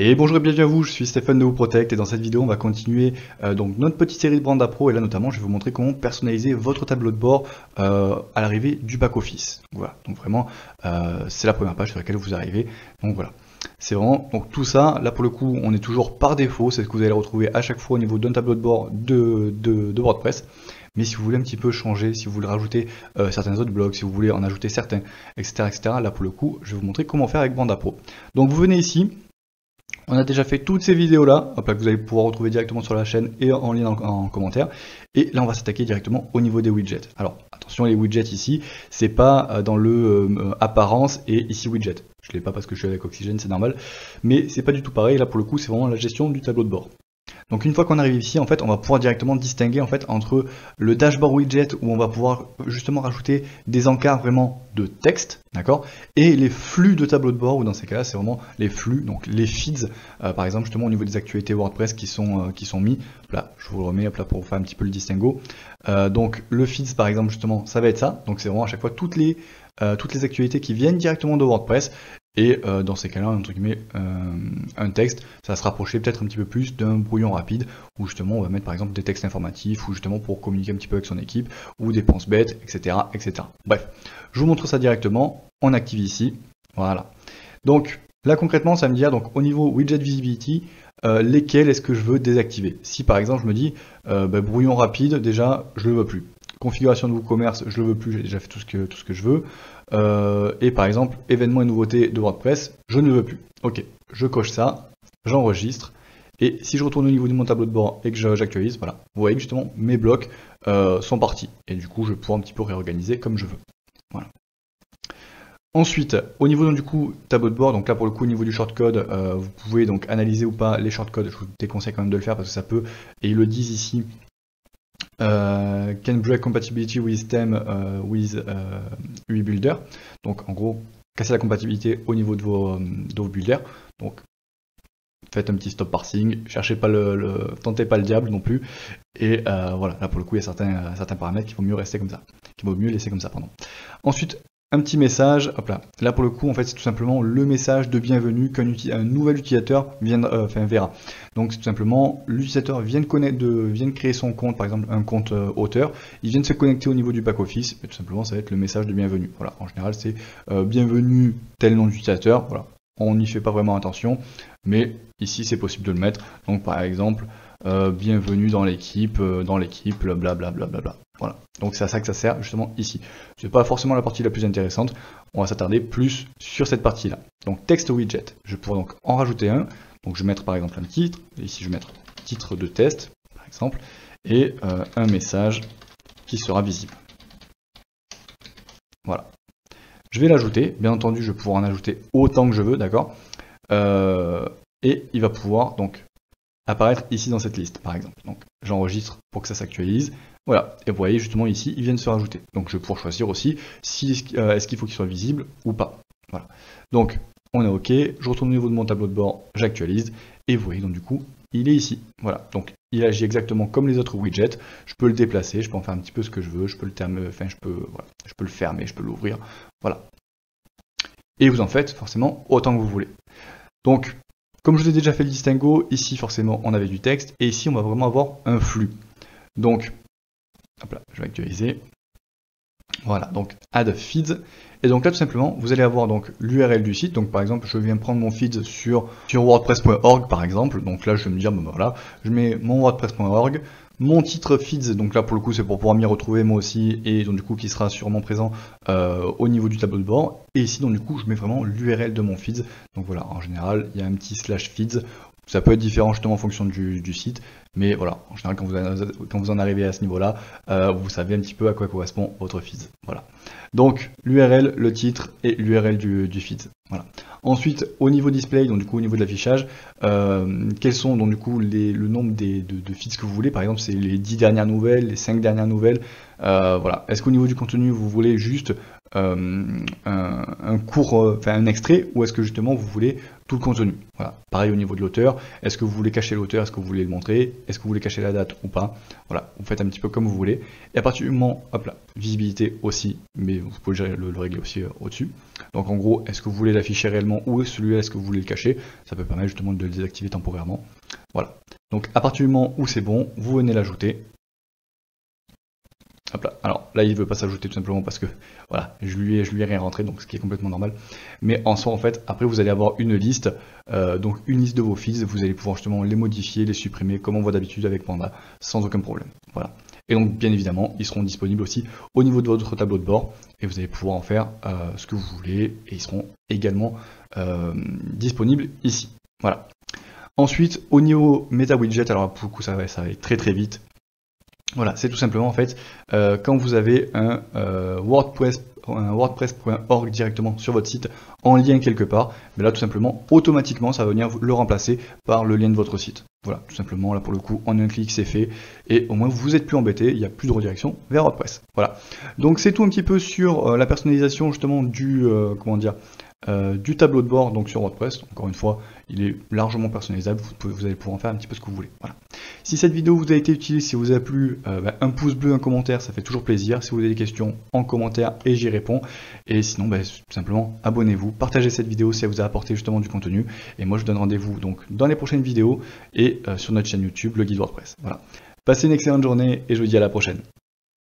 Et bonjour et bienvenue à vous, je suis Stéphane de WooProtect et dans cette vidéo on va continuer donc notre petite série de Branda Pro et là notamment je vais vous montrer comment personnaliser votre tableau de bord à l'arrivée du back-office. Voilà, donc vraiment c'est la première page sur laquelle vous arrivez, donc voilà. C'est vraiment, donc tout ça, là pour le coup on est toujours par défaut, c'est ce que vous allez retrouver à chaque fois au niveau d'un tableau de bord de WordPress. Mais si vous voulez un petit peu changer, si vous voulez rajouter certains autres blocs, si vous voulez en ajouter certains, etc., là pour le coup je vais vous montrer comment faire avec Branda Pro. Donc vous venez ici. On a déjà fait toutes ces vidéos là, que vous allez pouvoir retrouver directement sur la chaîne et en lien en commentaire. Et là on va s'attaquer directement au niveau des widgets. Alors attention, les widgets ici, c'est pas dans le apparence et ici widget. Je ne l'ai pas parce que je suis avec Oxygène, c'est normal. Mais c'est pas du tout pareil, là pour le coup c'est vraiment la gestion du tableau de bord. Donc une fois qu'on arrive ici, en fait, on va pouvoir directement distinguer en fait entre le dashboard widget où on va pouvoir justement rajouter des encarts vraiment de texte, d'accord, et les flux de tableau de bord où dans ces cas-là, c'est vraiment les flux, donc les feeds, par exemple justement au niveau des actualités WordPress qui sont mis. Là, je vous le remets là pour faire un petit peu le distinguo. Donc le feeds par exemple justement, ça va être ça. Donc c'est vraiment à chaque fois toutes les actualités qui viennent directement de WordPress. Et dans ces cas-là, entre guillemets, un texte, ça va se rapprocher peut-être un petit peu plus d'un brouillon rapide, où justement on va mettre par exemple des textes informatifs, ou justement pour communiquer un petit peu avec son équipe, ou des penses bêtes, etc., etc. Bref, je vous montre ça directement, on active ici, voilà. Donc là concrètement, ça va me dire, donc au niveau widget visibility, lesquels est-ce que je veux désactiver. Si par exemple je me dis, brouillon rapide, déjà, je le veux plus. Configuration de WooCommerce, je le veux plus, j'ai déjà fait tout ce que je veux. Et par exemple, événements et nouveautés de WordPress, je ne veux plus. Ok, je coche ça, j'enregistre. Et si je retourne au niveau de mon tableau de bord et que j'actualise, voilà, vous voyez que justement mes blocs sont partis. Et du coup, je vais pouvoir un petit peu réorganiser comme je veux. Voilà. Ensuite, au niveau du coup tableau de bord, donc là pour le coup au niveau du shortcode, vous pouvez donc analyser ou pas les shortcodes. Je vous déconseille quand même de le faire parce que ça peut, et ils le disent ici, can break compatibility with theme with UI builder. Donc en gros, casser la compatibilité au niveau de vos builders. Donc faites un petit stop parsing, cherchez pas tentez pas le diable non plus. Et voilà, là pour le coup il y a certains paramètres qu'il vaut mieux rester comme ça, qu'il vaut mieux laisser comme ça, pardon. Ensuite, un petit message, hop là. Là pour le coup en fait c'est tout simplement le message de bienvenue qu'un nouvel utilisateur verra. Donc c'est tout simplement l'utilisateur vient de créer son compte, par exemple un compte auteur, il vient de se connecter au niveau du back office et tout simplement ça va être le message de bienvenue. Voilà, en général c'est bienvenue tel nom d'utilisateur. Voilà, on n'y fait pas vraiment attention, mais ici c'est possible de le mettre. Donc par exemple bienvenue dans l'équipe, blablabla. Voilà, donc c'est à ça que ça sert justement ici. C'est pas forcément la partie la plus intéressante, on va s'attarder plus sur cette partie là. Donc texte widget, je pourrais donc en rajouter un. Donc je vais mettre par exemple un titre, et ici je vais mettre titre de test par exemple, et un message qui sera visible. Voilà. Je vais l'ajouter, bien entendu je vais pouvoir en ajouter autant que je veux, d'accord, et il va pouvoir donc apparaître ici dans cette liste par exemple. Donc j'enregistre pour que ça s'actualise. Voilà, et vous voyez justement ici, ils viennent se rajouter. Donc je vais pouvoir choisir aussi si est-ce qu'il faut qu'il soit visible ou pas. Voilà. Donc on est OK, je retourne au niveau de mon tableau de bord, j'actualise, et vous voyez donc du coup, il est ici. Voilà, donc il agit exactement comme les autres widgets. Je peux le déplacer, je peux en faire un petit peu ce que je veux, je peux le fermer, je peux l'ouvrir. Voilà. Et vous en faites forcément autant que vous voulez. Donc, comme je vous ai déjà fait le distinguo, ici forcément on avait du texte, et ici on va vraiment avoir un flux. Donc, hop là, je vais actualiser. Voilà, donc add feeds. Et donc là tout simplement, vous allez avoir donc l'URL du site. Donc par exemple, je viens prendre mon feed sur wordpress.org par exemple. Donc là je vais me dire, bon, voilà, je mets mon wordpress.org, mon titre feeds, donc là pour le coup c'est pour pouvoir m'y retrouver moi aussi, et donc du coup qui sera sûrement présent au niveau du tableau de bord. Et ici donc du coup je mets vraiment l'URL de mon feeds. Donc voilà, en général il y a un petit /feeds. Ça peut être différent justement en fonction du site, mais voilà, en général quand vous en arrivez à ce niveau-là, vous savez un petit peu à quoi correspond votre feed. Voilà. Donc l'URL, le titre et l'URL du feed. Voilà. Ensuite, au niveau display, donc du coup au niveau de l'affichage, quels sont donc du coup le nombre de feeds que vous voulez. Par exemple, c'est les 10 dernières nouvelles, les 5 dernières nouvelles. Voilà. Est-ce qu'au niveau du contenu, vous voulez juste un court, un extrait, ou est-ce que justement vous voulez tout le contenu? Voilà. Pareil au niveau de l'auteur, est-ce que vous voulez cacher l'auteur, est-ce que vous voulez le montrer, est-ce que vous voulez cacher la date ou pas? Voilà, vous faites un petit peu comme vous voulez. Et à partir du moment, hop là, visibilité aussi, mais vous pouvez le régler aussi au-dessus. Donc en gros, est-ce que vous voulez l'afficher réellement ou celui-là, est-ce que vous voulez le cacher? Ça peut permettre justement de le désactiver temporairement. Voilà. Donc à partir du moment où c'est bon, vous venez l'ajouter. Hop là. Alors là, il ne veut pas s'ajouter tout simplement parce que voilà, je lui ai rien rentré, donc ce qui est complètement normal. Mais en soi, en fait, après vous allez avoir une liste, donc une liste de vos feeds. Vous allez pouvoir justement les modifier, les supprimer comme on voit d'habitude avec Panda, sans aucun problème. Voilà. Et donc bien évidemment, ils seront disponibles aussi au niveau de votre tableau de bord et vous allez pouvoir en faire ce que vous voulez et ils seront également disponibles ici. Voilà. Ensuite, au niveau Meta Widget, alors pour le coup ça va aller très très vite. Voilà, c'est tout simplement en fait quand vous avez un WordPress.org directement sur votre site en lien quelque part, mais là tout simplement automatiquement ça va venir le remplacer par le lien de votre site. Voilà, tout simplement là pour le coup en un clic c'est fait et au moins vous n'êtes plus embêté, il n'y a plus de redirection vers WordPress. Voilà, donc c'est tout un petit peu sur la personnalisation justement du du tableau de bord donc sur WordPress. Encore une fois, il est largement personnalisable, vous allez pouvoir en faire un petit peu ce que vous voulez. Voilà. Si cette vidéo vous a été utile, si vous a plu, un pouce bleu, un commentaire, ça fait toujours plaisir. Si vous avez des questions, en commentaire et j'y réponds. Et sinon, tout simplement, abonnez-vous, partagez cette vidéo si elle vous a apporté justement du contenu. Et moi, je vous donne rendez-vous donc dans les prochaines vidéos et sur notre chaîne YouTube, le Guide WordPress. Voilà. Passez une excellente journée et je vous dis à la prochaine.